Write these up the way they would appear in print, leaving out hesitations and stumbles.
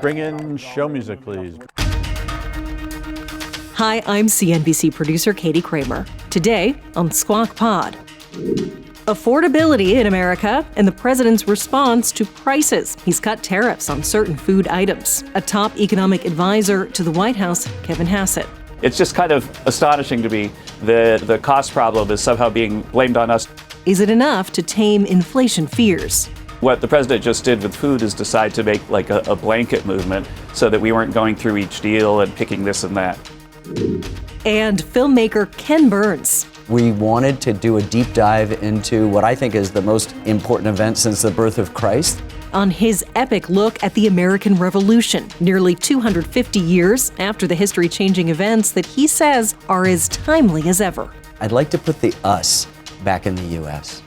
Bring in show music, please. Hi, I'm CNBC producer Katie Kramer. Today on Squawk Pod. Affordability in America and the president's response to prices. He's cut tariffs on certain food items. A top economic advisor to the White House, Kevin Hassett. It's just kind of astonishing to me that the cost problem is somehow being blamed on us. Is it enough to tame inflation fears? What the president just did with food is decide to make like a blanket movement so that we weren't going through each deal and picking this and that. And filmmaker Ken Burns. We wanted to do a deep dive into what I think is the most important event since the birth of Christ. On his epic look at the American Revolution, nearly 250 years after the history-changing events that he says are as timely as ever. I'd like to put the us back in the U.S.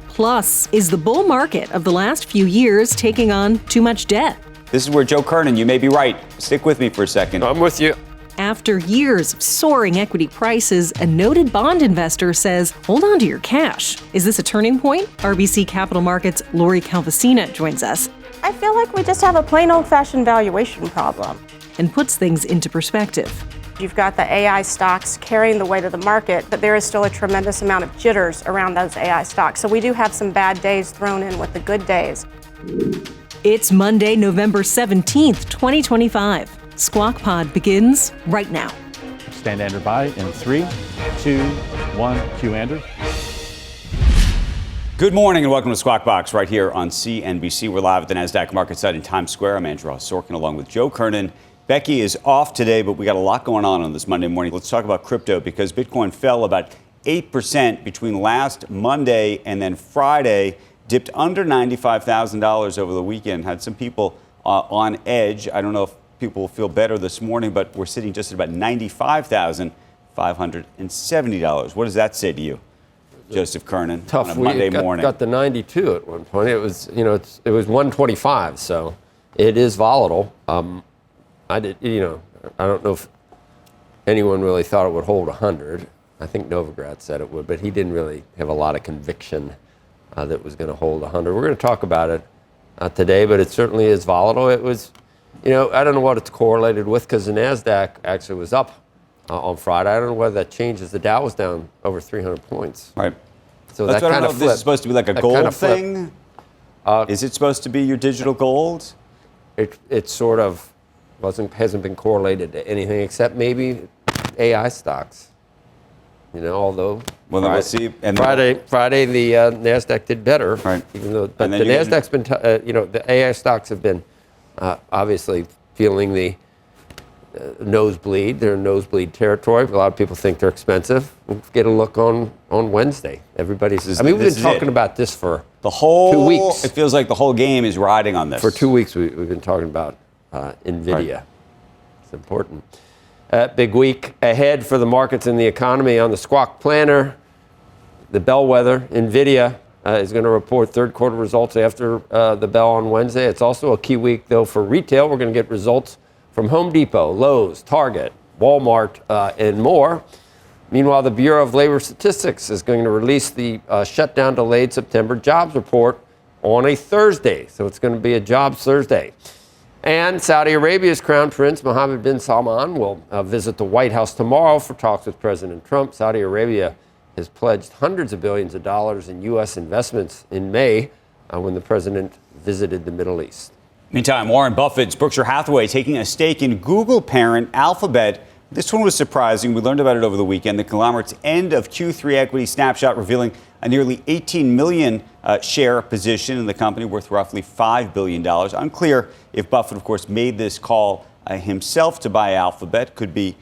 Plus, is the bull market of the last few years taking on too much debt? This is where Joe Kernen, you may be right. Stick with me for a second. I'm with you. After years of soaring equity prices, a noted bond investor says, hold on to your cash. Is this a turning point? RBC Capital Markets' Lori Calvasina joins us. I feel like we just have a plain old-fashioned valuation problem. And puts things into perspective. You've got the AI stocks carrying the weight of the market, but there is still a tremendous amount of jitters around those AI stocks. So we do have some bad days thrown in with the good days. It's Monday, November 17th, 2025. Squawk Pod begins right now. Stand Andrew by in 3, 2, 1. Cue Andrew. Good morning and welcome to Squawk Box right here on CNBC. We're live at the NASDAQ market site in Times Square. I'm Andrew Sorkin along with Joe Kernen. Becky is off today, but we got a lot going on this Monday morning. Let's talk about crypto because Bitcoin fell about 8% between last Monday and then Friday, dipped under $95,000 over the weekend. Had some people on edge. I don't know if people will feel better this morning, but we're sitting just at about $95,570. What does that say to you, Joseph Kernen, Tough on a Monday week. morning? Got the 92 at one point. It was, it was 125, so it is volatile. I don't know if anyone really thought it would hold 100. I think Novogratz said it would, but he didn't really have a lot of conviction that it was going to hold 100. We're going to talk about it today, but it certainly is volatile. It was, I don't know what it's correlated with because the NASDAQ actually was up on Friday. I don't know whether that changes. The Dow was down over 300 points. Right. So That's that kind of flipped. This is supposed to be like a gold thing? Is it supposed to be your digital gold? It sort of hasn't been correlated to anything except maybe AI stocks. Although well, then we'll see. And Friday the NASDAQ did better. Right. Even though, but the NASDAQ's been, the AI stocks have been obviously feeling the nosebleed. They're in nosebleed territory. A lot of people think they're expensive. We'll get a look on Wednesday. We've been talking about this for the whole 2 weeks. It feels like the whole game is riding on this. For 2 weeks, we've been talking about NVIDIA. Right. It's important. Big week ahead for the markets and the economy on the Squawk Planner. The bellwether, NVIDIA, is going to report third quarter results after the bell on Wednesday. It's also a key week, though, for retail. We're going to get results from Home Depot, Lowe's, Target, Walmart, and more. Meanwhile, the Bureau of Labor Statistics is going to release the shutdown-delayed September jobs report on a Thursday. So it's going to be a jobs Thursday. And Saudi Arabia's Crown Prince Mohammed bin Salman will visit the White House tomorrow for talks with President Trump. Saudi Arabia has pledged hundreds of billions of dollars in U.S. investments in May when the president visited the Middle East. Meantime, Warren Buffett's Berkshire Hathaway taking a stake in Google parent Alphabet. This one was surprising. We learned about it over the weekend. The conglomerate's end of Q3 equity snapshot revealing a nearly 18 million share position in the company worth roughly $5 billion. Unclear if Buffett, of course, made this call himself to buy Alphabet. Could be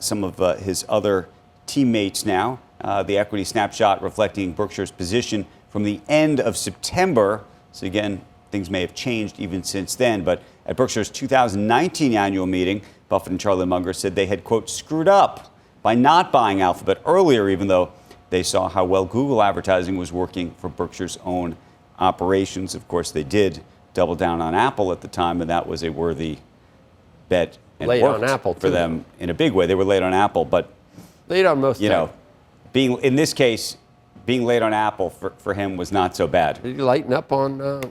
some of his other teammates now. The equity snapshot reflecting Berkshire's position from the end of September. So again, things may have changed even since then. But at Berkshire's 2019 annual meeting, Buffett and Charlie Munger said they had, quote, screwed up by not buying Alphabet earlier, even though they saw how well Google advertising was working for Berkshire's own operations. Of course, they did double down on Apple at the time, and that was a worthy bet. And late worked on Apple, for them in a big way. They were late on Apple, but late on most. Being in this case, being late on Apple for him was not so bad. Did you lighten up on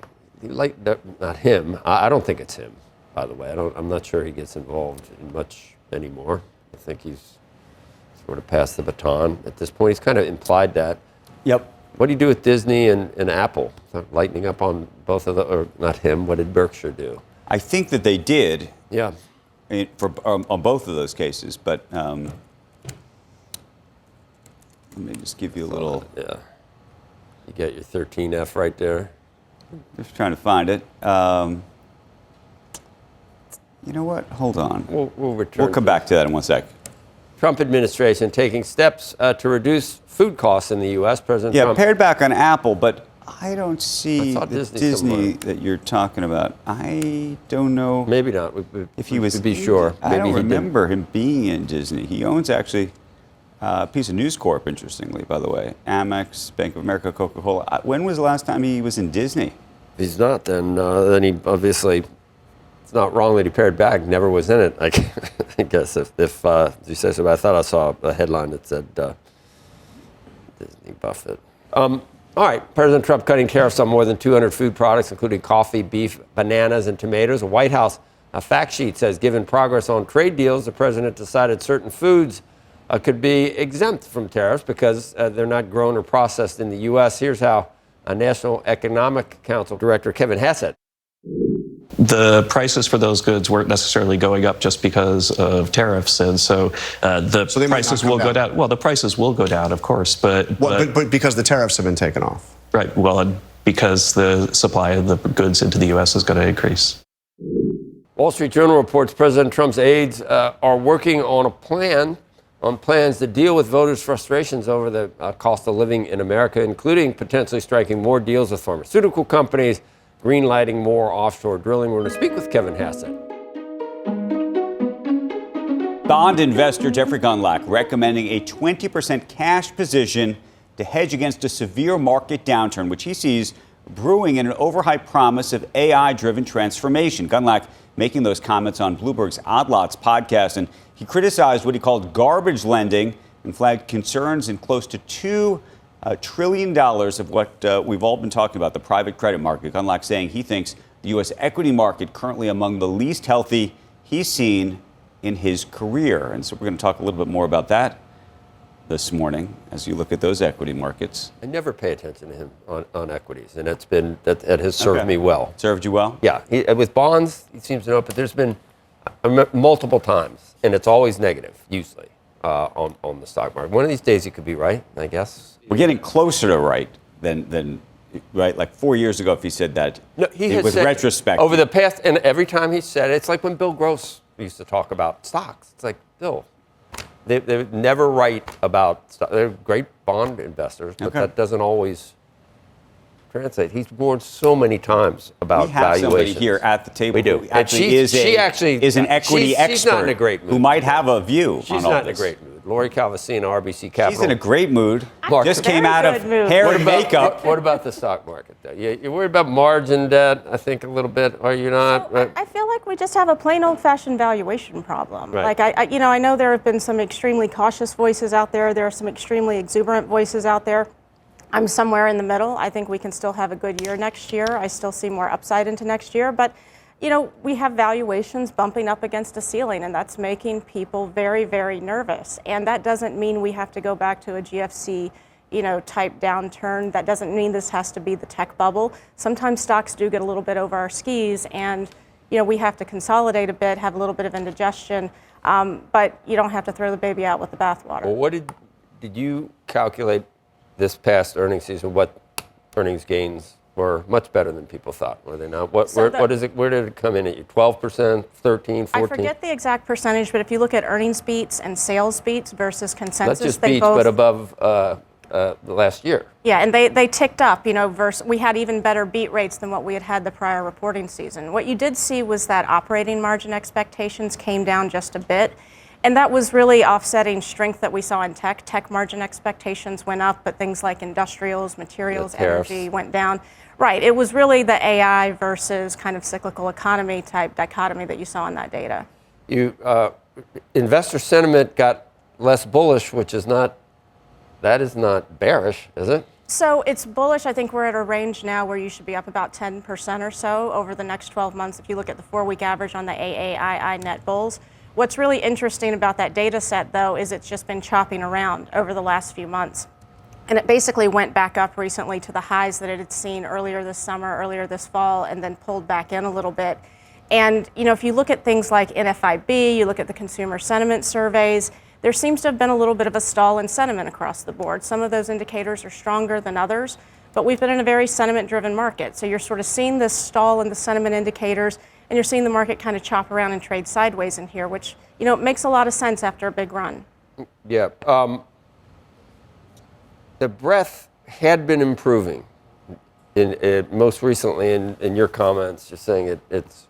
not him. I don't think it's him, by the way. I'm not sure he gets involved in much anymore. I think he's sort of passed the baton at this point. He's kind of implied that. Yep. What do you do with Disney and Apple? Lightening up on both of the, or not him, what did Berkshire do? I think that they did. Yeah. On both of those cases, but let me just give you a little. Yeah. You get your 13F right there. Just trying to find it. You know what? Hold on. We'll return. We'll come back to that in 1 sec. Trump administration taking steps to reduce food costs in the U.S. President Trump. Yeah, pared back on Apple, but I don't see the Disney Disney that you're talking about. I don't know. Maybe not. If he was, to be sure. I Maybe don't he remember him being in Disney. He owns actually a piece of News Corp, interestingly, by the way. Amex, Bank of America, Coca-Cola. When was the last time he was in Disney? If he's not, then he obviously, it's not wrong that he pared back, never was in it. I guess if you say so, but I thought I saw a headline that said Disney Buffett. All right, President Trump cutting tariffs on more than 200 food products, including coffee, beef, bananas, and tomatoes. A White House fact sheet says, given progress on trade deals, the president decided certain foods could be exempt from tariffs because they're not grown or processed in the U.S. Here's how National Economic Council Director Kevin Hassett. The prices for those goods weren't necessarily going up just because of tariffs, and so the prices will go down. Well, the prices will go down, of course, but because the tariffs have been taken off. Right. Well, and because the supply of the goods into the U.S. is going to increase. Wall Street Journal reports President Trump's aides are working on plans to deal with voters' frustrations over the cost of living in America, including potentially striking more deals with pharmaceutical companies, greenlighting more offshore drilling. We're going to speak with Kevin Hassett. Bond investor Jeffrey Gundlach recommending a 20% cash position to hedge against a severe market downturn, which he sees brewing in an overhyped promise of AI-driven transformation. Gundlach making those comments on Bloomberg's Odd Lots podcast, and he criticized what he called garbage lending and flagged concerns in close to $2 trillion of what we've all been talking about, the private credit market. Gundlach saying he thinks the U.S. equity market currently among the least healthy he's seen in his career. And so we're going to talk a little bit more about that this morning as you look at those equity markets. I never pay attention to him on equities, and that has served me well. Served you well? Yeah. With bonds, he seems to know, but there's been multiple times, and it's always negative, usually, on the stock market. One of these days he could be right, I guess. We're getting closer to right than right. Like 4 years ago, if he said that, no, it was retrospective. Over the past, and every time he said it, it's like when Bill Gross used to talk about stocks. It's like, Bill, they're never right about stocks. They're great bond investors, but that doesn't always translate. He's warned so many times about valuations. We have somebody here at the table. We do. Who actually is an equity expert. She's not in a great mood. Who might have a view. She's not in a great mood. Lori Calvasina, RBC Capital. She's in a great mood. Mark, just came out of hair and makeup. What about the stock market, though? You're worried about margin debt, I think, a little bit. Are you not? So I feel like we just have a plain old-fashioned valuation problem. Right. Like I know there have been some extremely cautious voices out there. There are some extremely exuberant voices out there. I'm somewhere in the middle. I think we can still have a good year next year. I still see more upside into next year. But, we have valuations bumping up against a ceiling, and that's making people very, very nervous. And that doesn't mean we have to go back to a GFC, type downturn. That doesn't mean this has to be the tech bubble. Sometimes stocks do get a little bit over our skis, and, we have to consolidate a bit, have a little bit of indigestion. But you don't have to throw the baby out with the bathwater. Well, what did you calculate this past earnings season, what earnings gains were much better than people thought, were they not? Where did it come in at you? 12%, 13, 14? I forget the exact percentage, but if you look at earnings beats and sales beats versus consensus, not just beats, but above the last year. Yeah, and they ticked up, we had even better beat rates than what we had the prior reporting season. What you did see was that operating margin expectations came down just a bit. And that was really offsetting strength that we saw in tech. Tech margin expectations went up, but things like industrials, materials, energy went down. Right. It was really the AI versus kind of cyclical economy type dichotomy that you saw in that data. Investor sentiment got less bullish, that is not bearish, is it? So it's bullish. I think we're at a range now where you should be up about 10% or so over the next 12 months if you look at the 4-week average on the AAII net bulls. What's really interesting about that data set, though, is it's just been chopping around over the last few months. And it basically went back up recently to the highs that it had seen earlier this summer, earlier this fall, and then pulled back in a little bit. And, you know, if you look at things like NFIB, you look at the consumer sentiment surveys, there seems to have been a little bit of a stall in sentiment across the board. Some of those indicators are stronger than others, but we've been in a very sentiment-driven market. So you're sort of seeing this stall in the sentiment indicators, and you're seeing the market kind of chop around and trade sideways in here, which, you know, makes a lot of sense after a big run. Yeah. The breadth had been improving. Most recently in your comments, you're saying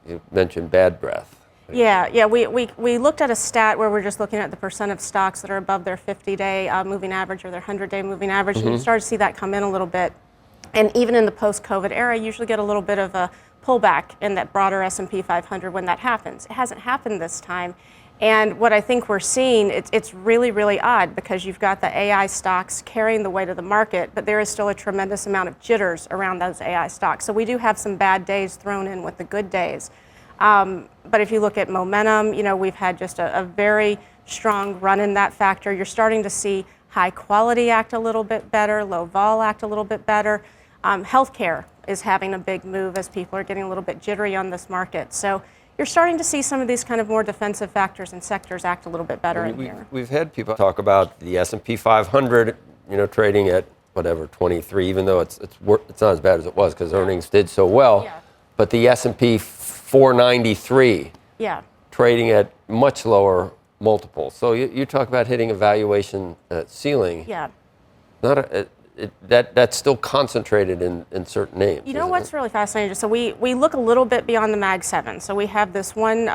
you mentioned bad breath. Yeah. We looked at a stat where we're just looking at the percent of stocks that are above their 50-day moving average or their 100-day moving average, and you started to see that come in a little bit. And even in the post-COVID era, you usually get a little bit of a pullback in that broader S&P 500 when that happens. It hasn't happened this time. And what I think we're seeing, it's really, really odd because you've got the AI stocks carrying the weight of the market, but there is still a tremendous amount of jitters around those AI stocks. So we do have some bad days thrown in with the good days. But if you look at momentum, you know, we've had just a very strong run in that factor. You're starting to see high quality act a little bit better, low vol act a little bit better. Healthcare is having a big move as people are getting a little bit jittery on this market. So you're starting to see some of these kind of more defensive factors and sectors act a little bit better in here. We've had people talk about the S&P 500, you know, trading at whatever 23, even though it's not as bad as it was because earnings did so well. Yeah. But the S&P 493, trading at much lower multiples. So you talk about hitting a valuation ceiling. Yeah. That's still concentrated in certain names. You know what's really fascinating? So we look a little bit beyond the Mag 7. So we have this one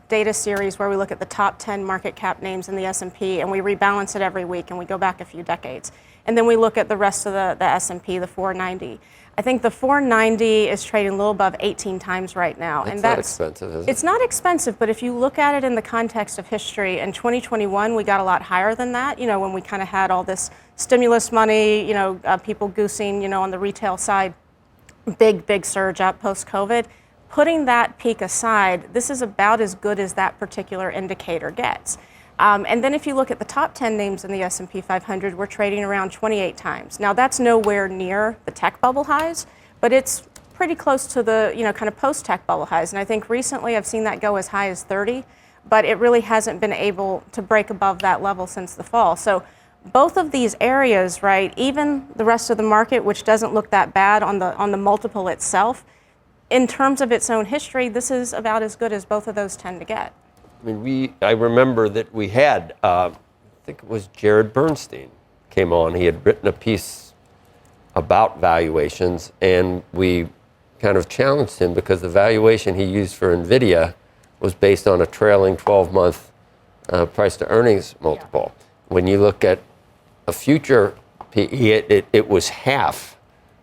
data series where we look at the top 10 market cap names in the S&P, and we rebalance it every week, and we go back a few decades. And then we look at the rest of the S&P, the 490. I think the 490 is trading a little above 18 times right now. It's not expensive, is it? It's not expensive, but if you look at it in the context of history, in 2021, we got a lot higher than that, you know, when we kind of had all this stimulus money, you know, people goosing, you know, on the retail side, big surge up post-COVID. Putting that peak aside, this is about as good as that particular indicator gets. And then if you look at the top 10 names in the S&P 500, we're trading around 28 times. Now that's nowhere near the tech bubble highs, but it's pretty close to the, you know, kind of post-tech bubble highs. And I think recently I've seen that go as high as 30, but it really hasn't been able to break above that level since the fall. So both of these areas, right, even the rest of the market, which doesn't look that bad on the multiple itself, in terms of its own history, this is about as good as both of those tend to get. I mean, I remember that we had, I think it was Jared Bernstein came on. He had written a piece about valuations, and we kind of challenged him because the valuation he used for NVIDIA was based on a trailing 12-month price to earnings multiple. Yeah. When you look at a future PE, it was half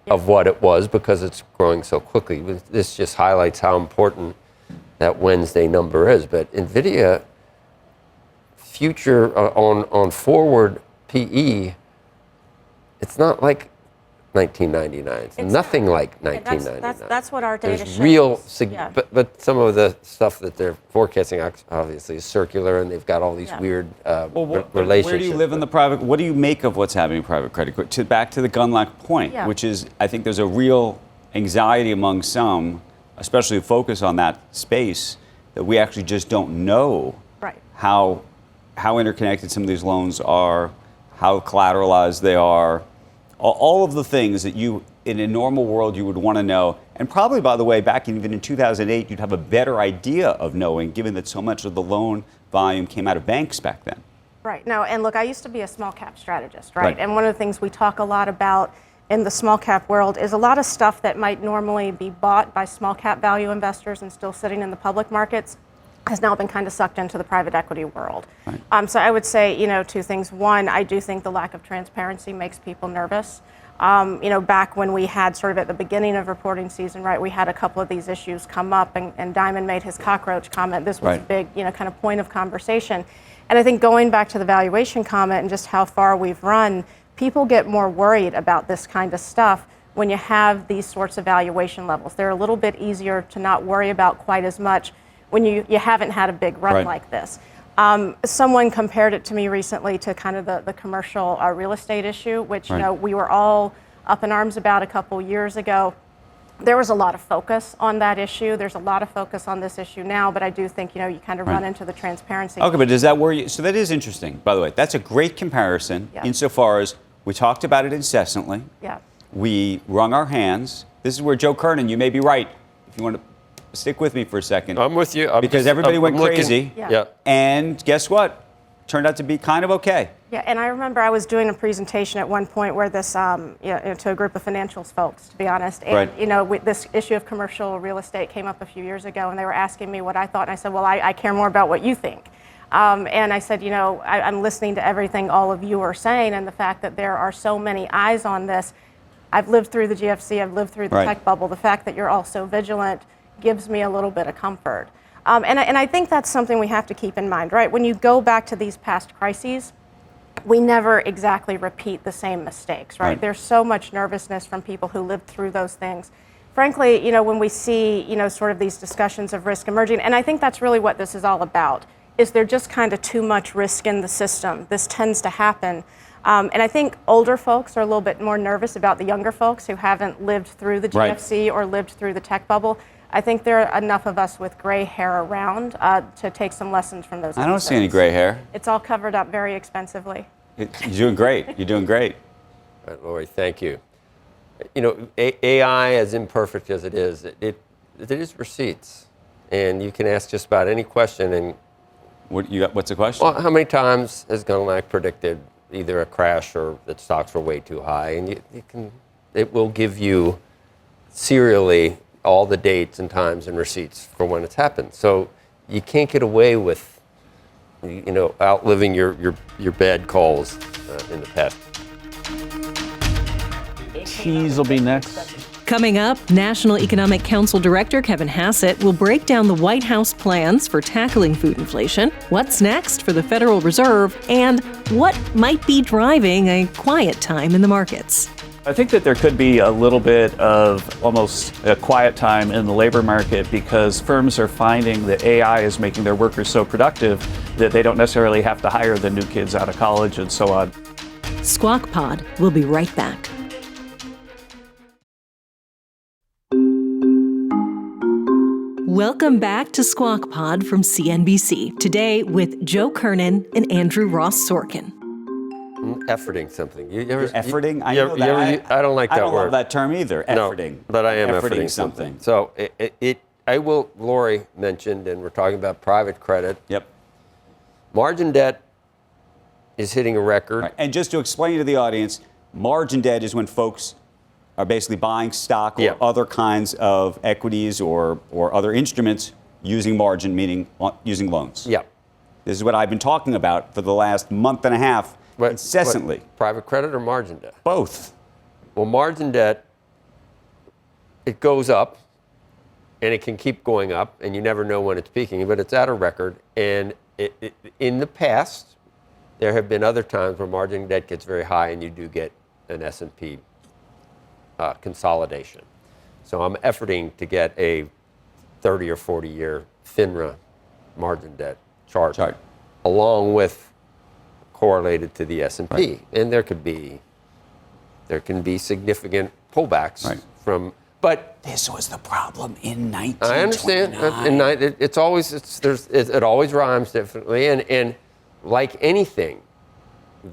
of what it was because it's growing so quickly. This just highlights how important that Wednesday number is. But NVIDIA future on forward PE, it's not like 1999. It's nothing like 1999. That's what our data shows. Real, but some of the stuff that they're forecasting obviously is circular, and they've got all these weird relationships. Where do you live in the private? What do you make of what's happening in private credit? Back to the Gunlock point, which is, I think there's a real anxiety among some, especially who focus on that space, that we actually just don't know how interconnected some of these loans are, how collateralized they are, all of the things that you, in a normal world, you would want to know. And probably, by the way, back even in 2008, you'd have a better idea of knowing, given that so much of the loan volume came out of banks back then. Right. No, and look, I used to be a small cap strategist, right? And one of the things we talk a lot about in the small cap world is a lot of stuff that might normally be bought by small cap value investors and still sitting in the public markets has now been kind of sucked into the private equity world. Right. So I would say, you know, two things. One, I do think the lack of transparency makes people nervous. You know, back when we had sort of at the beginning of reporting season, right, we had a couple of these issues come up, and Diamond made his cockroach comment. This was a big, you know, kind of point of conversation. And I think going back to the valuation comment and just how far we've run, people get more worried about this kind of stuff when you have these sorts of valuation levels. They're a little bit easier to not worry about quite as much when you haven't had a big run like this. Someone compared it to me recently to kind of the commercial real estate issue, which you know we were all up in arms about a couple years ago. There was a lot of focus on that issue. There's a lot of focus on this issue now, but I do think, you know, you kind of run into the transparency. Okay, but does that worry you? So that is interesting, by the way. That's a great comparison insofar as we talked about it incessantly. Yeah. We wrung our hands. This is where Joe Kernen, you may be right. If you want to stick with me for a second. I'm with you. Because everybody went crazy. Yeah. And guess what? Turned out to be kind of okay. Yeah, and I remember I was doing a presentation at one point where this, to a group of financials folks, to be honest, and you know, this issue of commercial real estate came up a few years ago, and they were asking me what I thought, and I said, well, I care more about what you think. And I said, you know, I'm listening to everything all of you are saying, and the fact that there are so many eyes on this. I've lived through the GFC, I've lived through the tech bubble. The fact that you're all so vigilant gives me a little bit of comfort. And I think that's something we have to keep in mind, right? When you go back to these past crises, we never exactly repeat the same mistakes, right? There's so much nervousness from people who lived through those things. Frankly, you know, when we see, you know, sort of these discussions of risk emerging, and I think that's really what this is all about, is there just kind of too much risk in the system. This tends to happen. And I think older folks are a little bit more nervous about the younger folks who haven't lived through the GFC or lived through the tech bubble. I think there are enough of us with gray hair around to take some lessons from those. I don't see any gray hair. It's all covered up very expensively. You're doing great. You're doing great. All right, Lori, thank you. You know, AI, as imperfect as it is receipts. And you can ask just about any question. And what's the question? Well, how many times has Gunlack predicted either a crash or that stocks were way too high? And it will give you serially all the dates and times and receipts for when it's happened. So you can't get away with, you know, outliving your bad calls in the past. Cheese will be next. Coming up, National Economic Council Director Kevin Hassett will break down the White House plans for tackling food inflation, what's next for the Federal Reserve, and what might be driving a quiet time in the markets. I think that there could be a little bit of almost a quiet time in the labor market because firms are finding that AI is making their workers so productive that they don't necessarily have to hire the new kids out of college and so on. Squawk Pod will be right back. Welcome back to Squawk Pod from CNBC. Today with Joe Kernen and Andrew Ross Sorkin. Efforting something. Efforting? I know that. I don't like that word. I don't love that term either, efforting. No, but I am efforting something. So Lori mentioned, and we're talking about private credit. Yep. Margin debt is hitting a record. Right. And just to explain to the audience, margin debt is when folks are basically buying stock or other kinds of equities or other instruments using margin, meaning using loans. Yeah. This is what I've been talking about for the last month and a half. Incessantly. Private credit or margin debt? Both. Well, margin debt, it goes up, and it can keep going up, and you never know when it's peaking, but it's at a record. And in the past, there have been other times where margin debt gets very high, and you do get an S&P consolidation. So I'm efforting to get a 30 or 40-year FINRA margin debt chart. Along with correlated to the S&P, and there can be significant pullbacks from. But this was the problem in 1929. I understand. It always rhymes differently, and like anything,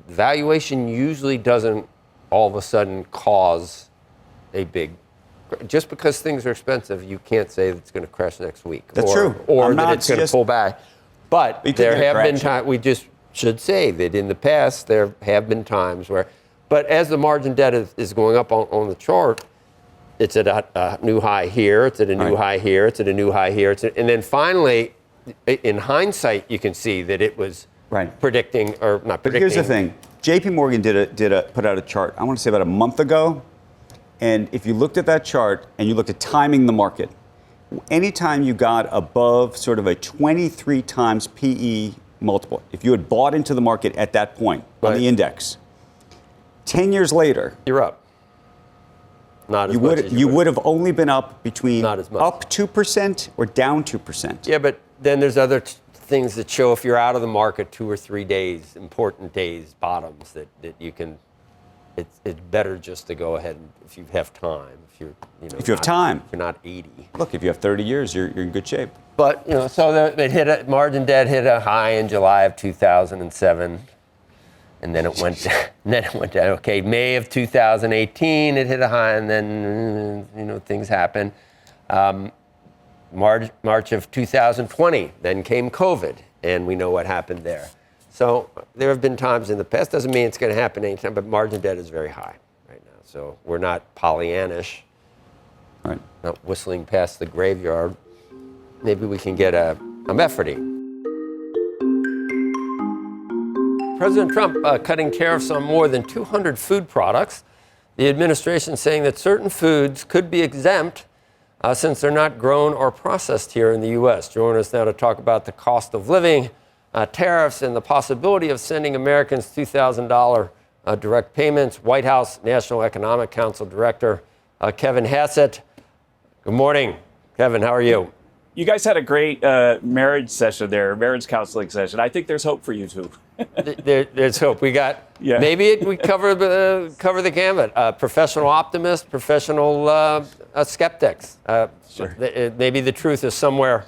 valuation usually doesn't all of a sudden cause a big. Just because things are expensive, you can't say that it's going to crash next week. That's true. Or that it's going to pull back. But there have been times we just should say that in the past there have been times where, but as the margin debt is going up on the chart, it's at a new high here, it's at a new high here, it's at a new high here, and then finally, in hindsight, you can see that it was predicting or not predicting. But here's the thing: J.P. Morgan put out a chart. I want to say about a month ago, and if you looked at that chart and you looked at timing the market, anytime you got above sort of a 23 times PE multiple, if you had bought into the market at that point on the index, 10 years later, you're up. Not as much as you would have only been up between Not as much. up 2% or down 2%. Yeah, but then there's other things that show if you're out of the market 2 or 3 days, important days, bottoms, that you can, it's better just to go ahead and, if you have time, if you're, if you have time. If you're not 80. Look, if you have 30 years, you're in good shape. But, so margin debt hit a high in July of 2007. And then it went down. Okay, May of 2018, it hit a high, and then, things happen. March of 2020, then came COVID, and we know what happened there. So there have been times in the past, doesn't mean it's going to happen anytime, but margin debt is very high right now. So we're not Pollyannish, right? Not whistling past the graveyard. Maybe we can get a Mefferty. President Trump cutting tariffs on more than 200 food products. The administration saying that certain foods could be exempt since they're not grown or processed here in the U.S. Joining us now to talk about the cost of living, tariffs, and the possibility of sending Americans $2,000 direct payments, White House National Economic Council Director Kevin Hassett. Good morning, Kevin. How are you? You guys had a great marriage session there, marriage counseling session. I think there's hope for you two. There's hope. We got maybe we cover the gamut. Professional optimists, professional skeptics. Sure. Maybe the truth is somewhere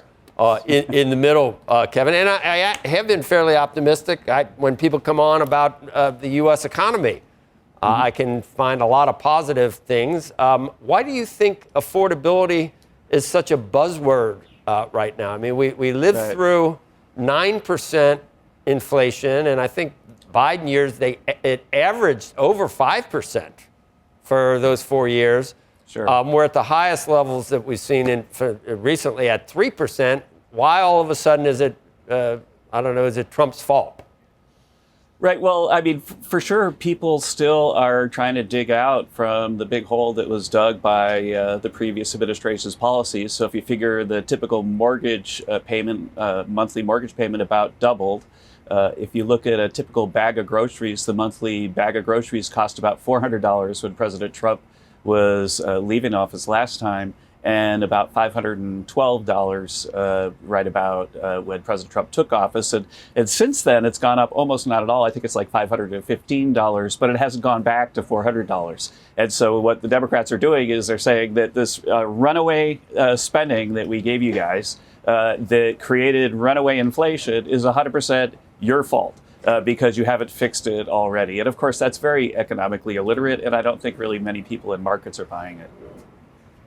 in the middle, Kevin. And I have been fairly optimistic. When people come on about the U.S. economy, I can find a lot of positive things. Why do you think affordability is such a buzzword right now? I mean, we lived through 9% inflation, and I think Biden years it averaged over 5% for those 4 years. Sure. We're at the highest levels that we've seen recently at 3%. Why all of a sudden is it? Is it Trump's fault? Right. Well, I mean, for sure, people still are trying to dig out from the big hole that was dug by the previous administration's policies. So if you figure the typical mortgage payment, monthly mortgage payment about doubled. If you look at a typical bag of groceries, the monthly bag of groceries cost about $400 when President Trump was leaving office last time, and about $512 right about when President Trump took office. And since then, it's gone up almost not at all. I think it's like $515, but it hasn't gone back to $400. And so what the Democrats are doing is they're saying that this runaway spending that we gave you guys that created runaway inflation is 100% your fault. Because you haven't fixed it already. And of course, that's very economically illiterate, and I don't think really many people in markets are buying it.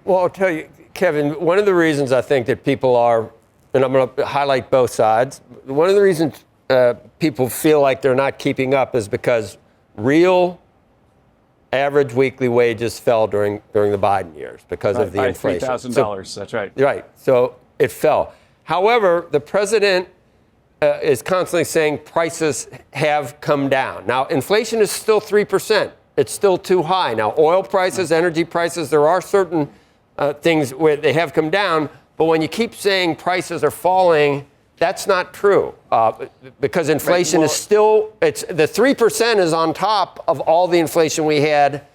Well, I'll tell you, Kevin, one of the reasons I think that people are, and I'm going to highlight both sides, one of the reasons people feel like they're not keeping up is because real average weekly wages fell during the Biden years because of the inflation. $3,000, that's right. Right, so it fell. However, the president is constantly saying prices have come down. Now, inflation is still 3%. It's still too high. Now, oil prices, energy prices, there are certain things where they have come down. But when you keep saying prices are falling, that's not true because inflation is still, the 3% is on top of all the inflation we had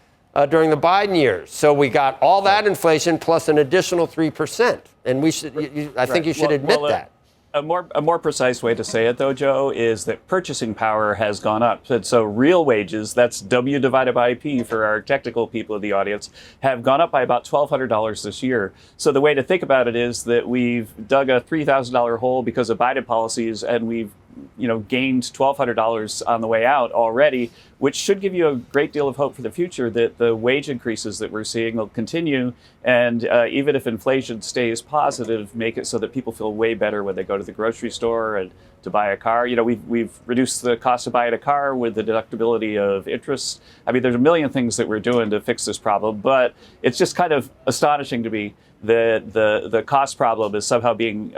during the Biden years. So we got all that inflation plus an additional 3%. And we should, I think you should admit that. A more precise way to say it, though, Joe, is that purchasing power has gone up. And so real wages, that's W divided by P for our technical people in the audience, have gone up by about $1,200 this year. So the way to think about it is that we've dug a $3,000 hole because of Biden policies, and we've gained $1,200 on the way out already, which should give you a great deal of hope for the future that the wage increases that we're seeing will continue. And even if inflation stays positive, make it so that people feel way better when they go to the grocery store and to buy a car. We've reduced the cost of buying a car with the deductibility of interest. I mean, there's a million things that we're doing to fix this problem, but it's just kind of astonishing to me that the cost problem is somehow being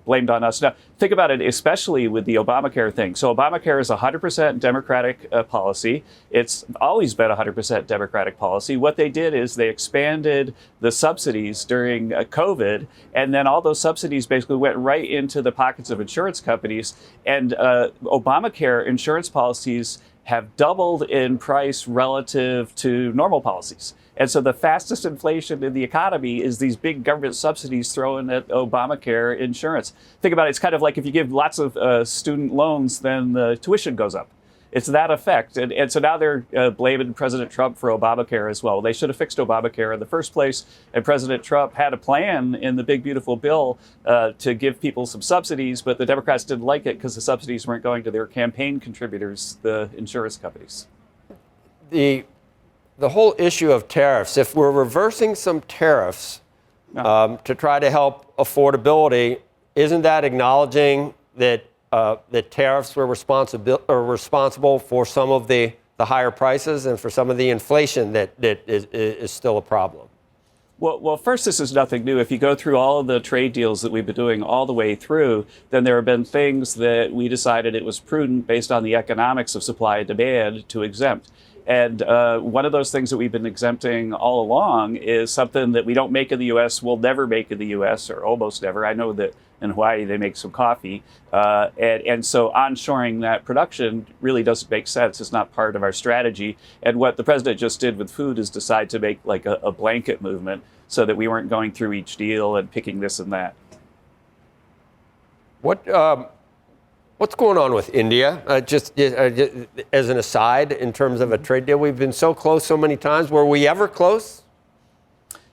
blamed on us. Now, think about it, especially with the Obamacare thing. So Obamacare is 100% Democratic policy. It's always been 100% Democratic policy. What they did is they expanded the subsidies during COVID, and then all those subsidies basically went right into the pockets of insurance companies. And Obamacare insurance policies have doubled in price relative to normal policies. And so the fastest inflation in the economy is these big government subsidies thrown at Obamacare insurance. Think about it, it's kind of like if you give lots of student loans, then the tuition goes up. It's that effect. And so now they're blaming President Trump for Obamacare as well. They should have fixed Obamacare in the first place. And President Trump had a plan in the big, beautiful bill to give people some subsidies, but the Democrats didn't like it because the subsidies weren't going to their campaign contributors, the insurance companies. The whole issue of tariffs, if we're reversing some tariffs to try to help affordability, isn't that acknowledging that that tariffs were responsible for some of the higher prices and for some of the inflation that is still a problem? Well, first, this is nothing new. If you go through all of the trade deals that we've been doing all the way through, then there have been things that we decided it was prudent based on the economics of supply and demand to exempt. And one of those things that we've been exempting all along is something that we don't make in the U.S., we'll never make in the U.S., or almost never. I know that in Hawaii they make some coffee. And so onshoring that production really doesn't make sense. It's not part of our strategy. And what the president just did with food is decide to make like a blanket movement so that we weren't going through each deal and picking this and that. What's going on with India? Just as an aside, in terms of a trade deal, we've been so close so many times. Were we ever close?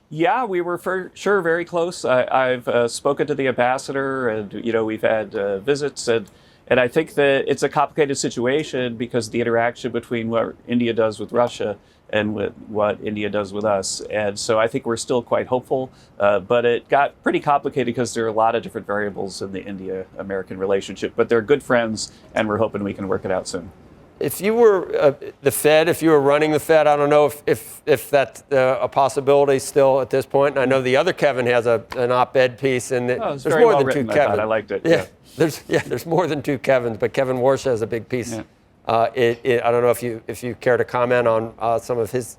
Yeah, we were for sure very close. I've spoken to the ambassador, and we've had visits, and I think that it's a complicated situation because the interaction between what India does with Russia and with what India does with us. And so I think we're still quite hopeful, but it got pretty complicated because there are a lot of different variables in the India-American relationship. But they're good friends, and we're hoping we can work it out soon. If you were the Fed, if you were running the Fed, I don't know if that's a possibility still at this point. And I know the other Kevin has an op-ed piece, and there's more than two Kevins. I liked it. Yeah, there's more than two Kevins, but Kevin Warsh has a big piece. Yeah. I don't know if you care to comment on some of his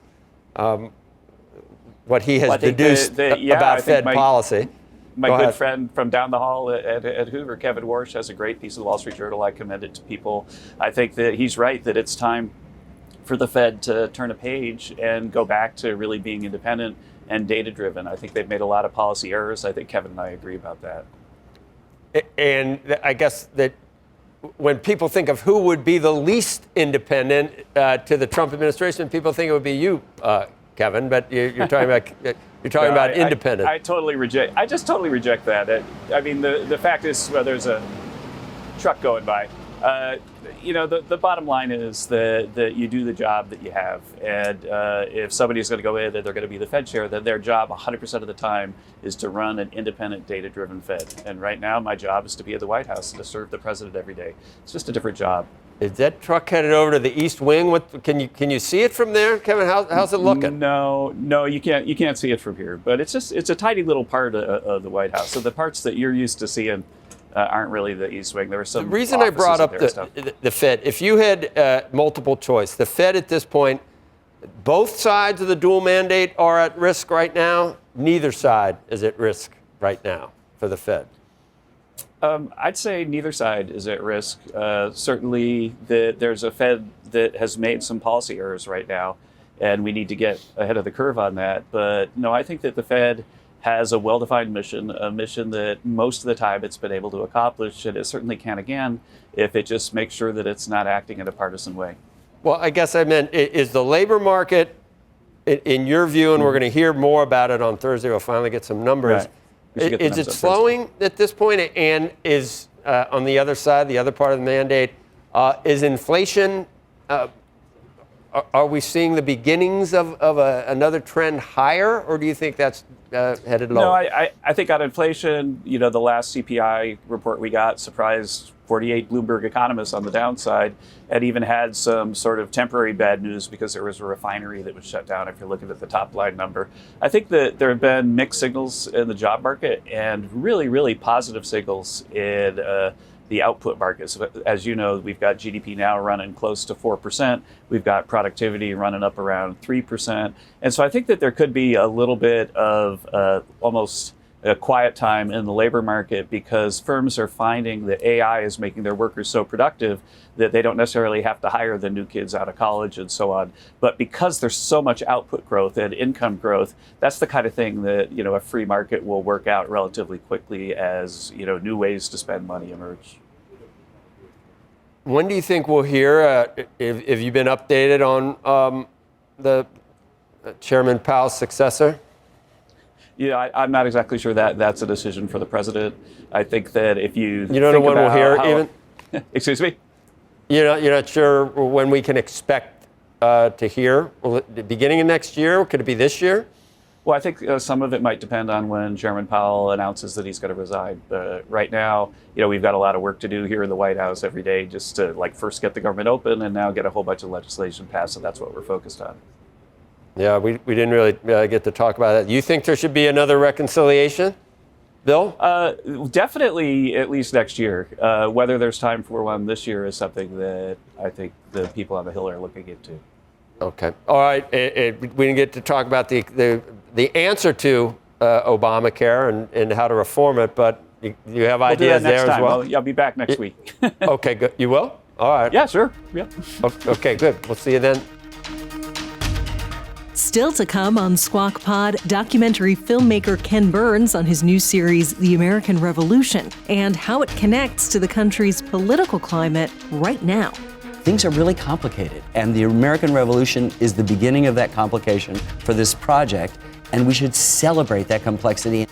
what he has deduced about Fed policy. My good friend from down the hall at Hoover, Kevin Warsh, has a great piece of the Wall Street Journal. I commend it to people. I think that he's right that it's time for the Fed to turn a page and go back to really being independent and data-driven. I think they've made a lot of policy errors. I think Kevin and I agree about that. And I guess that when people think of who would be the least independent to the Trump administration, people think it would be you, Kevin. But you're talking about about independent. I just totally reject that. I mean, the fact is, there's a truck going by. The bottom line is that you do the job that you have. And if somebody's going to go in and they're going to be the Fed chair, then their job 100% of the time is to run an independent, data-driven Fed. And right now, my job is to be at the White House and to serve the president every day. It's just a different job. Is that truck headed over to the East Wing? Can you see it from there, Kevin? How's it looking? No, you can't see it from here. But it's a tiny little part of the White House. So the parts that you're used to seeing aren't really the East Wing. There were some. The reason I brought up the Fed, if you had multiple choice, the Fed at this point, both sides of the dual mandate are at risk right now. Neither side is at risk right now for the Fed. I'd say neither side is at risk. Certainly, there's a Fed that has made some policy errors right now, and we need to get ahead of the curve on that. But no, I think that the Fed has a well-defined mission, a mission that most of the time it's been able to accomplish, and it certainly can again if it just makes sure that it's not acting in a partisan way. Well, I guess I meant, is the labor market, in your view, and we're going to hear more about it on Thursday, we'll finally get some numbers, right. Is it slowing at this point? And is, on the other side, the other part of the mandate, is inflation, are we seeing the beginnings of another trend higher, or do you think that's headed lower? No, I think on inflation, the last CPI report we got surprised 48 Bloomberg economists on the downside, and even had some sort of temporary bad news because there was a refinery that was shut down if you're looking at the top line number. I think that there have been mixed signals in the job market and really, really positive signals in the output markets. As you know, we've got GDP now running close to 4%. We've got productivity running up around 3%. And so I think that there could be a little bit of almost a quiet time in the labor market because firms are finding that AI is making their workers so productive that they don't necessarily have to hire the new kids out of college and so on. But because there's so much output growth and income growth, that's the kind of thing that, a free market will work out relatively quickly as, new ways to spend money emerge. When do you think we'll hear, if you've been updated on the Chairman Powell's successor? Yeah, I'm not exactly sure that that's a decision for the president. I think that if you don't know when we'll hear even? Excuse me? You're not sure when we can expect to hear? Will it be beginning of next year? Could it be this year? Well, I think some of it might depend on when Chairman Powell announces that he's going to resign. But right now, we've got a lot of work to do here in the White House every day just to first get the government open and now get a whole bunch of legislation passed. So that's what we're focused on. Yeah, we didn't really get to talk about that. You think there should be another reconciliation, Bill? Definitely at least next year. Whether there's time for one this year is something that I think the people on the Hill are looking into. Okay. All right. We didn't get to talk about the answer to Obamacare and how to reform it, but you have ideas there as well? I'll be back next week. Okay, good. You will? All right. Yeah, sure. Yeah. Okay, good. We'll see you then. Still to come on Squawk Pod, documentary filmmaker Ken Burns on his new series, The American Revolution, and how it connects to the country's political climate right now. Things are really complicated, and the American Revolution is the beginning of that complication for this project, and we should celebrate that complexity.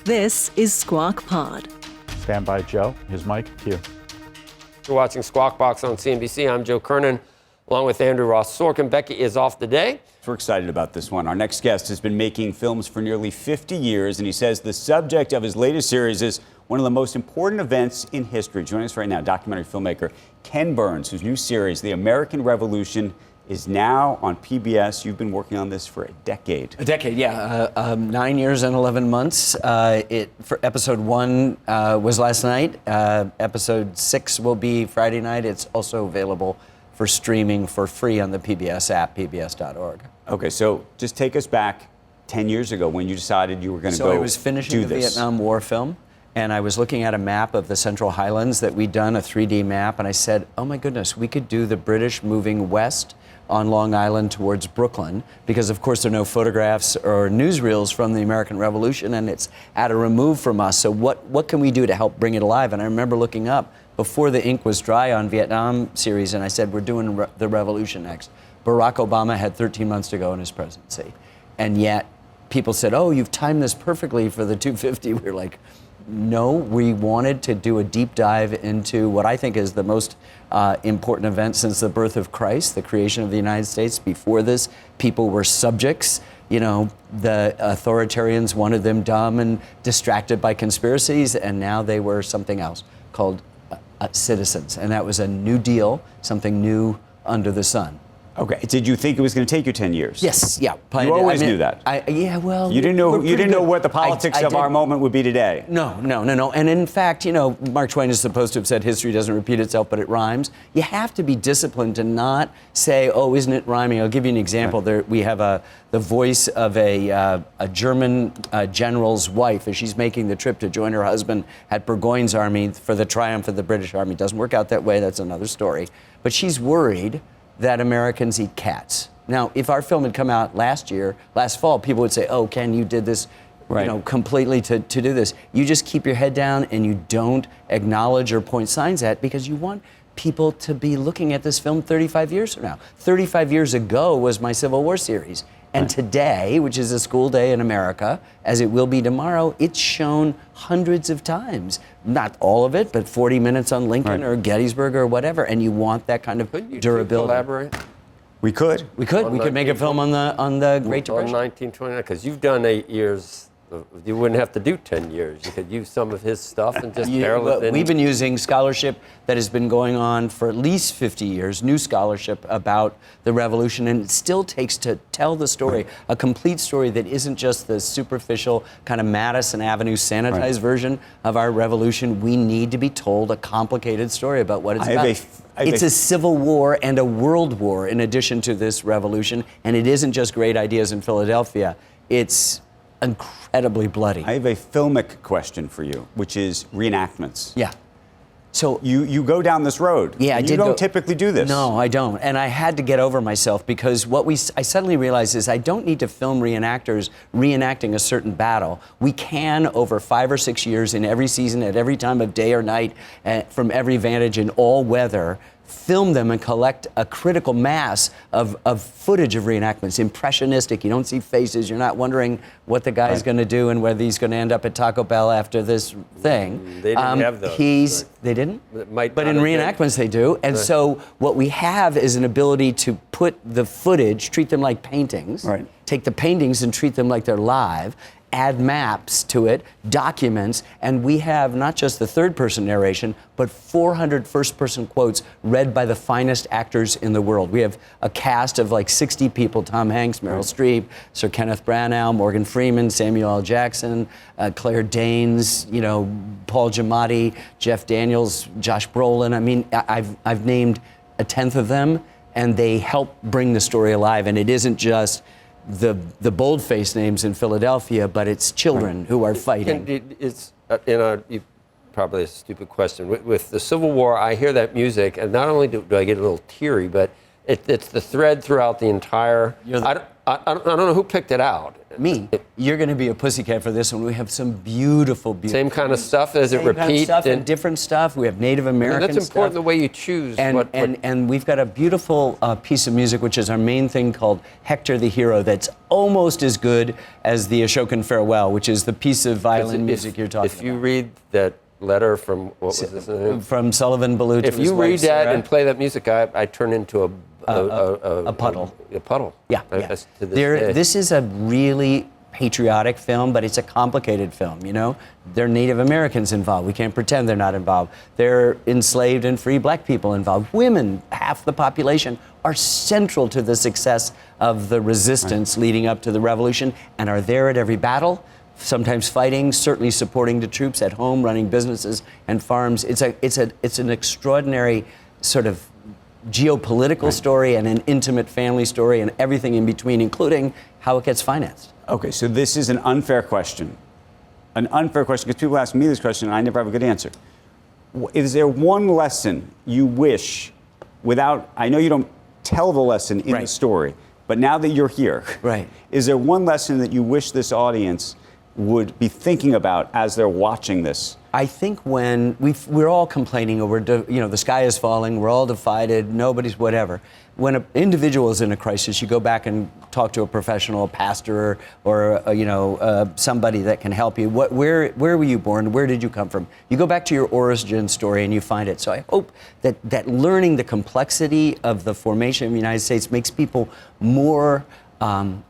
This is Squawk Pod. Stand by, Joe. His mic, cue. You're watching Squawk Box on CNBC. I'm Joe Kernen, along with Andrew Ross Sorkin. Becky is off today. We're excited about this one. Our next guest has been making films for nearly 50 years, and he says the subject of his latest series is one of the most important events in history. Joining us right now, documentary filmmaker Ken Burns, whose new series, The American Revolution, is now on PBS. You've been working on this for a decade. A decade, yeah. 9 years and 11 months. For episode 1 was last night. Episode 6 will be Friday night. It's also available for streaming for free on the PBS app, pbs.org. Okay, so just take us back 10 years ago when you decided you were going to go do this. So I was finishing the Vietnam War film, and I was looking at a map of the Central Highlands that we'd done, a 3D map, and I said, oh my goodness, we could do the British moving west on Long Island towards Brooklyn, because of course there are no photographs or newsreels from the American Revolution, and it's at a remove from us. So what can we do to help bring it alive? And I remember looking up before the ink was dry on Vietnam series, and I said, we're doing the revolution next. Barack Obama had 13 months to go in his presidency, and yet people said, oh, you've timed this perfectly for the 250. We were like, no, we wanted to do a deep dive into what I think is the most important event since the birth of Christ, the creation of the United States. Before this, people were subjects. The authoritarians wanted them dumb and distracted by conspiracies, and now they were something else called citizens. And that was a new deal, something new under the sun. Okay. Did you think it was going to take you 10 years? Yes. Yeah. You always knew that. Yeah. Well, you didn't know. You didn't know what the politics of our moment would be today. No. And in fact, Mark Twain is supposed to have said history doesn't repeat itself, but it rhymes. You have to be disciplined to not say, oh, isn't it rhyming? I'll give you an example. Right. There, we have the voice of a German general's wife as she's making the trip to join her husband at Burgoyne's army for the triumph of the British Army. Doesn't work out that way. That's another story. But she's worried that Americans eat cats. Now, if our film had come out last fall, people would say, oh, Ken, you did this completely to do this. You just keep your head down and you don't acknowledge or point signs at, because you want people to be looking at this film 35 years from now. 35 years ago was my Civil War series. And today, which is a school day in America, as it will be tomorrow, it's shown hundreds of times. Not all of it, but 40 minutes on Lincoln or Gettysburg or whatever. And you want that kind of durability. Collaborate? We could make a film on the Great Depression. On 1929, because you've done 8 years You wouldn't have to do 10 years. You could use some of his stuff and just barrel it in. We've been using scholarship that has been going on for at least 50 years, new scholarship about the revolution, and it still takes to tell the story, a complete story that isn't just the superficial kind of Madison Avenue sanitized version of our revolution. We need to be told a complicated story about what it's about. It's a civil war and a world war in addition to this revolution, and it isn't just great ideas in Philadelphia. It's incredibly bloody. I have a filmic question for you, which is reenactments. Yeah. So you go down this road. Yeah, you don't typically do this. No, I don't. And I had to get over myself because I suddenly realized is I don't need to film reenactors reenacting a certain battle. We can, over 5 or 6 years, in every season, at every time of day or night, from every vantage in all weather, film them and collect a critical mass of footage of reenactments. Impressionistic. You don't see faces. You're not wondering what the guy's going to do and whether he's going to end up at Taco Bell after this thing. They didn't have those. They didn't? But in reenactments they do. And so what we have is an ability to put the footage, treat them like paintings, take the paintings and treat them like they're live, add maps to it, documents, and we have not just the third-person narration, but 400 first-person quotes read by the finest actors in the world. We have a cast of like 60 people: Tom Hanks, Meryl Streep, Sir Kenneth Branagh, Morgan Freeman, Samuel L. Jackson, Claire Danes, Paul Giamatti, Jeff Daniels, Josh Brolin. I mean, I've named a tenth of them, and they help bring the story alive. And it isn't just the bold-faced names in Philadelphia, but it's children who are fighting. It's probably a stupid question. With the Civil War, I hear that music, and not only do I get a little teary, but it's the thread throughout the entire. I don't know who picked it out. Me. You're going to be a pussycat for this one. We have some beautiful. Same kind of stuff as it repeats. Kind of stuff and different stuff. We have Native American stuff. That's important, the way you choose. And we've got a beautiful piece of music, which is our main thing, called Hector the Hero, that's almost as good as the Ashokan Farewell, which is the piece of violin music you're talking about. If you read that letter from, what was this name? From Sullivan Ballou to If you read that and play that music, I turn into a puddle. A puddle. Yeah. This is a really patriotic film, but it's a complicated film, There are Native Americans involved. We can't pretend they're not involved. There are enslaved and free black people involved. Women, half the population, are central to the success of the resistance leading up to the revolution and are there at every battle, sometimes fighting, certainly supporting the troops at home, running businesses and farms. It's an extraordinary sort of geopolitical story and an intimate family story and everything in between, including how it gets financed. Okay, so this is an unfair question. An unfair question, because people ask me this question and I never have a good answer. Is there one lesson you wish, I know you don't tell the lesson in the story, but now that you're here, is there one lesson that you wish this audience would be thinking about as they're watching this? I think when we're all complaining, or the sky is falling, we're all divided, nobody's whatever. When an individual is in a crisis, you go back and talk to a professional, a pastor, or somebody that can help you. Where were you born? Where did you come from? You go back to your origin story and you find it. So I hope that learning the complexity of the formation of the United States makes people more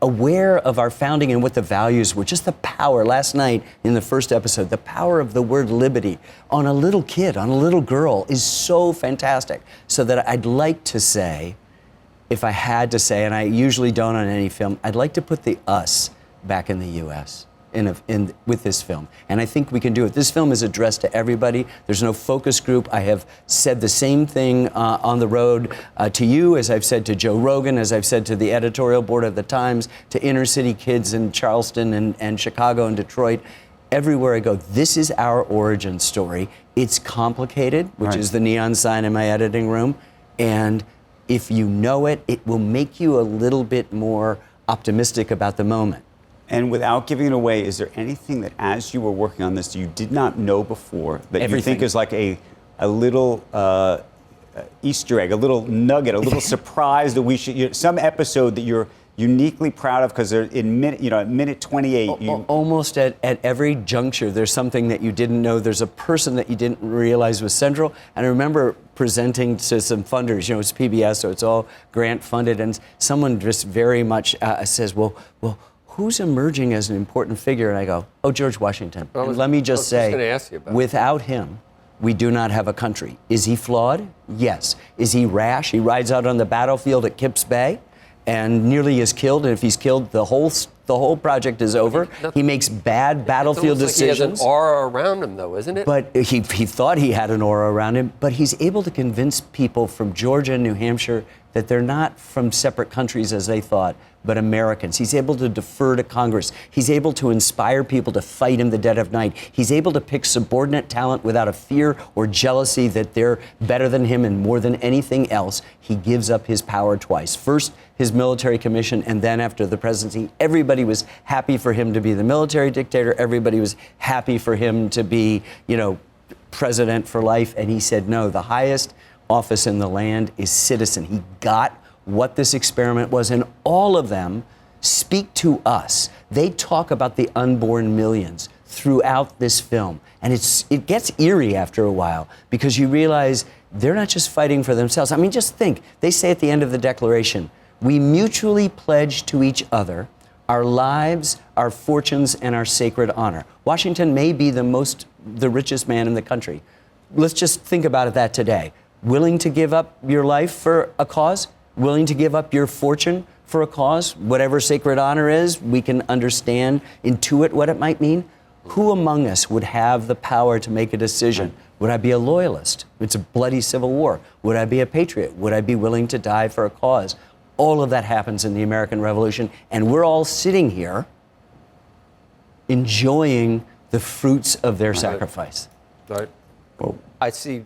aware of our founding and what the values were. Just the power, last night in the first episode, the power of the word liberty on a little kid, on a little girl, is so fantastic. So that I'd like to say, if I had to say, and I usually don't on any film, I'd like to put the us back in the U.S. with this film. And I think we can do it. This film is addressed to everybody. There's no focus group. I have said the same thing on the road to you, as I've said to Joe Rogan, as I've said to the editorial board of the Times, to inner city kids in Charleston and Chicago and Detroit. Everywhere I go, this is our origin story. It's complicated, which is the neon sign in my editing room. And if you know it, it will make you a little bit more optimistic about the moment. And without giving it away, is there anything that, as you were working on this, you did not know before that you think is like a little Easter egg, a little nugget, a little surprise that we should, some episode that you're uniquely proud of because they're in minute 28. Almost at every juncture, there's something that you didn't know. There's a person that you didn't realize was central. And I remember presenting to some funders. It's PBS, so it's all grant funded, and someone just very much says, well, who's emerging as an important figure? And I go, oh, George Washington. And let me just I was say, gonna ask you about it. without him, we do not have a country. Is he flawed? Yes. Is he rash? He rides out on the battlefield at Kips Bay and nearly is killed. And if he's killed, the whole project is over. He makes bad battlefield decisions. He has an aura around him, though, isn't it? But he thought he had an aura around him, but he's able to convince people from Georgia and New Hampshire that they're not from separate countries as they thought, but Americans. He's able to defer to Congress. He's able to inspire people to fight in the dead of night. He's able to pick subordinate talent without a fear or jealousy that they're better than him, and more than anything else, he gives up his power twice. First, his military commission, and then after the presidency, everybody was happy for him to be the military dictator. Everybody was happy for him to be, president for life. And he said, no, the highest office in the land is citizen. He got what this experiment was, and all of them speak to us. They talk about the unborn millions throughout this film. And it gets eerie after a while, because you realize they're not just fighting for themselves. I mean, just think, they say at the end of the Declaration, we mutually pledge to each other our lives, our fortunes, and our sacred honor. Washington may be the richest man in the country. Let's just think about that today. Willing to give up your life for a cause? Willing to give up your fortune for a cause? Whatever sacred honor is, we can understand, intuit what it might mean. Who among us would have the power to make a decision? Would I be a loyalist? It's a bloody civil war. Would I be a patriot? Would I be willing to die for a cause? All of that happens in the American Revolution, and we're all sitting here enjoying the fruits of their sacrifice. Right. Well, I see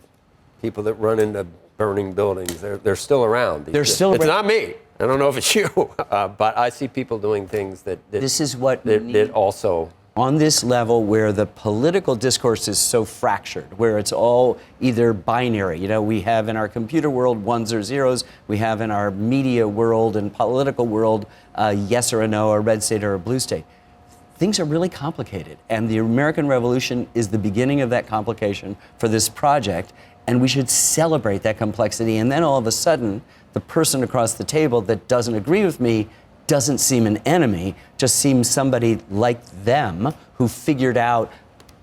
people that run into burning buildings. They're still around. They're still It's around. not me. I don't know if it's you, but I see people doing things that This is what that also. On this level where the political discourse is so fractured, where it's all either binary. We have in our computer world ones or zeros. We have in our media world and political world yes or a no, a red state or a blue state. Things are really complicated. And the American Revolution is the beginning of that complication for this project. And we should celebrate that complexity. And then all of a sudden, the person across the table that doesn't agree with me doesn't seem an enemy, just seems somebody like them who figured out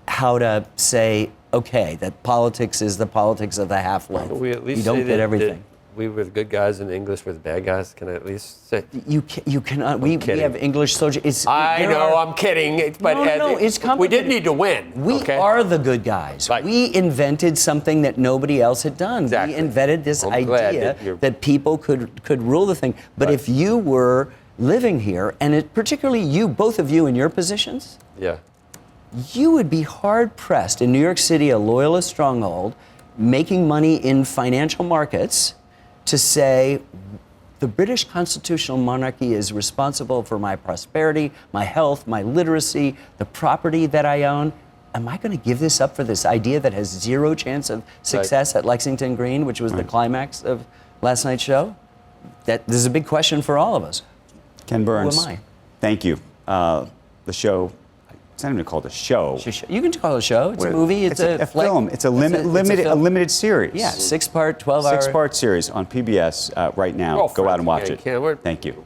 how to say, okay, that politics is the politics of the half-life. We at least you don't say get that everything. We were the good guys and English were the bad guys. Can I at least say? You cannot. We have English soldiers. I know, I'm kidding. But no, it's complicated. we did need to win. We are the good guys. Right. We invented something that nobody else had done. Exactly. We invented this idea that people could rule the thing. But if you were living here, and particularly you, both of you in your positions, you would be hard-pressed in New York City, a loyalist stronghold, making money in financial markets, to say, the British constitutional monarchy is responsible for my prosperity, my health, my literacy, the property that I own. Am I going to give this up for this idea that has zero chance of success at Lexington Green, which was the climax of last night's show? This is a big question for all of us. Ken Burns, Who am I? thank you. The show, it's not even called a show. You can call it a show. It's a movie. It's a film. It's a limited series. Yeah, 6-part, 12-hour. 6-part series on PBS right now. Go out and watch it. Ken, Thank you.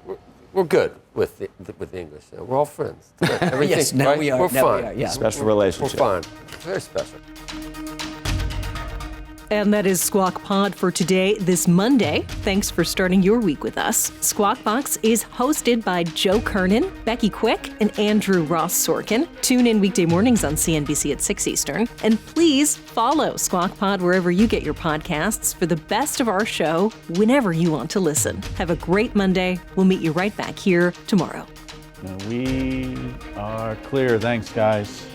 We're good with the English. We're all friends. Yes, now right? we are. We're Now we fine. are, yeah. Special relationship. We're fine. Very special. And that is Squawk Pod for today, this Monday. Thanks for starting your week with us. Squawk Box is hosted by Joe Kernen, Becky Quick, and Andrew Ross Sorkin. Tune in weekday mornings on CNBC at 6 Eastern. And please follow Squawk Pod wherever you get your podcasts for the best of our show whenever you want to listen. Have a great Monday. We'll meet you right back here tomorrow. We are clear. Thanks, guys.